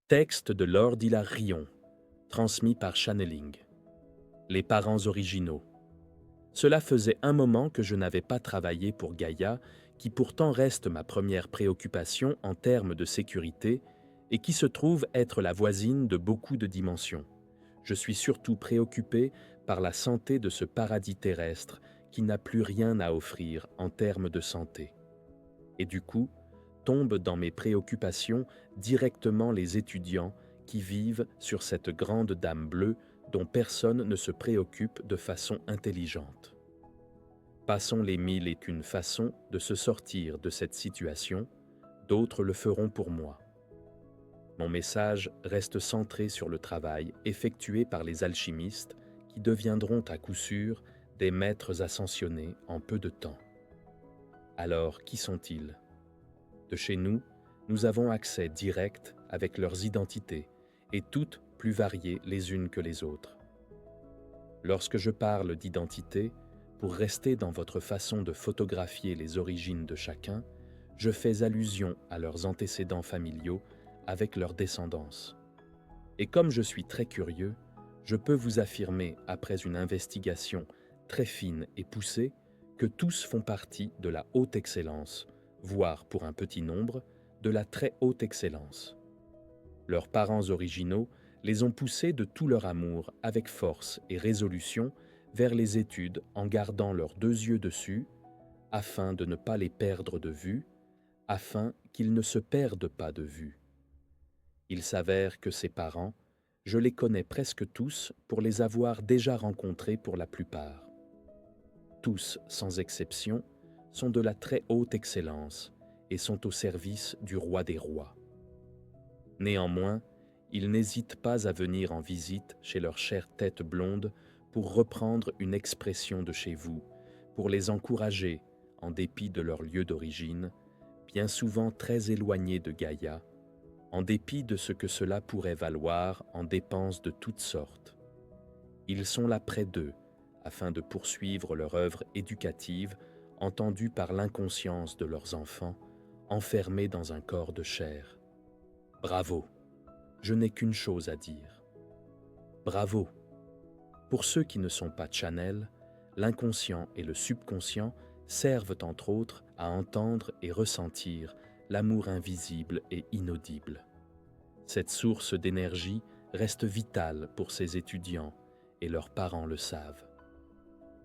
Texte de Lord Hilarion, transmis par Channeling. Les parents originaux. Cela faisait un moment que je n'avais pas travaillé pour Gaïa, qui pourtant reste ma première préoccupation en termes de sécurité et qui se trouve être la voisine de beaucoup de dimensions. Je suis surtout préoccupé par la santé de ce paradis terrestre qui n'a plus rien à offrir en termes de santé. Et du coup, tombent dans mes préoccupations directement les étudiants qui vivent sur cette grande dame bleue dont personne ne se préoccupe de façon intelligente. Passons les 1001 façons de se sortir de cette situation, d'autres le feront pour moi. Mon message reste centré sur le travail effectué par les alchimistes qui deviendront à coup sûr des maîtres ascensionnés en peu de temps. Alors, qui sont-ils ? De chez nous, nous avons accès direct avec leurs identités, et toutes plus variées les unes que les autres. Lorsque je parle d'identité, pour rester dans votre façon de photographier les origines de chacun, je fais allusion à leurs antécédents familiaux avec leur descendance. Et comme je suis très curieux, je peux vous affirmer, après une investigation très fine et poussée, que tous font partie de la haute excellence, voire pour un petit nombre, de la très haute excellence. Leurs parents originaux les ont poussés de tout leur amour, avec force et résolution, vers les études en gardant leurs deux yeux dessus, afin de ne pas les perdre de vue, afin qu'ils ne se perdent pas de vue. Il s'avère que ces parents, je les connais presque tous pour les avoir déjà rencontrés pour la plupart. Tous, sans exception, sont de la très haute excellence et sont au service du roi des rois. Néanmoins, ils n'hésitent pas à venir en visite chez leur chère tête blonde pour reprendre une expression de chez vous, pour les encourager, en dépit de leur lieu d'origine, bien souvent très éloignés de Gaïa, en dépit de ce que cela pourrait valoir en dépenses de toutes sortes. Ils sont là près d'eux, afin de poursuivre leur œuvre éducative entendue par l'inconscience de leurs enfants, enfermés dans un corps de chair. Bravo, je n'ai qu'une chose à dire. Bravo. Pour ceux qui ne sont pas channel, l'inconscient et le subconscient servent entre autres à entendre et ressentir l'amour invisible et inaudible. Cette source d'énergie reste vitale pour ces étudiants et leurs parents le savent.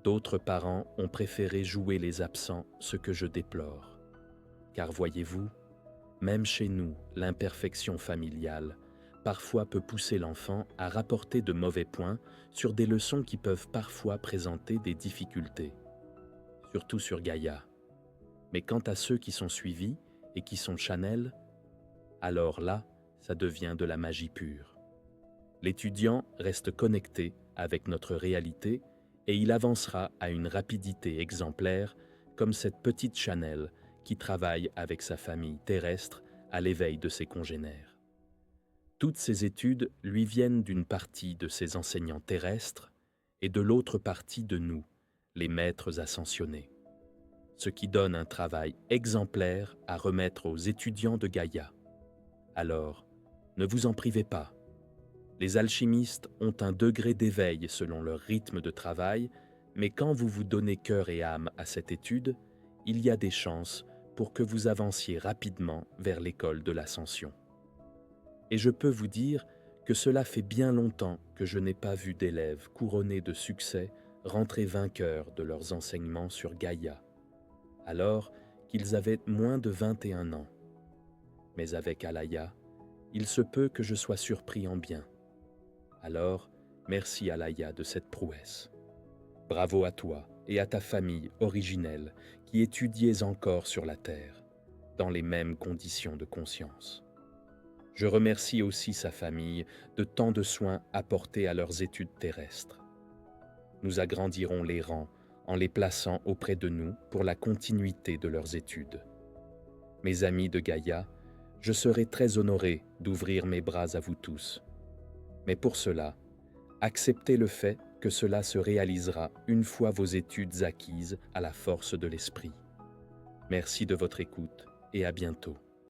D'autres parents ont préféré jouer les absents, ce que je déplore. Car voyez-vous, même chez nous, l'imperfection familiale parfois peut pousser l'enfant à rapporter de mauvais points sur des leçons qui peuvent parfois présenter des difficultés, surtout sur Gaïa. Mais quant à ceux qui sont suivis et qui sont channel, alors là, ça devient de la magie pure. L'étudiant reste connecté avec notre réalité et il avancera à une rapidité exemplaire comme cette petite channel qui travaille avec sa famille terrestre à l'éveil de ses congénères. Toutes ces études lui viennent d'une partie de ses enseignants terrestres et de l'autre partie de nous, les maîtres ascensionnés, ce qui donne un travail exemplaire à remettre aux étudiants de Gaïa. Alors, ne vous en privez pas. Les alchimistes ont un degré d'éveil selon leur rythme de travail, mais quand vous vous donnez cœur et âme à cette étude, il y a des chances pour que vous avanciez rapidement vers l'école de l'ascension. Et je peux vous dire que cela fait bien longtemps que je n'ai pas vu d'élèves couronnés de succès rentrer vainqueurs de leurs enseignements sur Gaïa, alors qu'ils avaient moins de 21 ans. Mais avec Alaya, il se peut que je sois surpris en bien. Alors, merci Alaya de cette prouesse. Bravo à toi et à ta famille originelle qui étudiez encore sur la terre, dans les mêmes conditions de conscience. Je remercie aussi sa famille de tant de soins apportés à leurs études terrestres. Nous agrandirons les rangs en les plaçant auprès de nous pour la continuité de leurs études. Mes amis de Gaïa, je serai très honoré d'ouvrir mes bras à vous tous. Mais pour cela, acceptez le fait que cela se réalisera une fois vos études acquises à la force de l'esprit. Merci de votre écoute et à bientôt.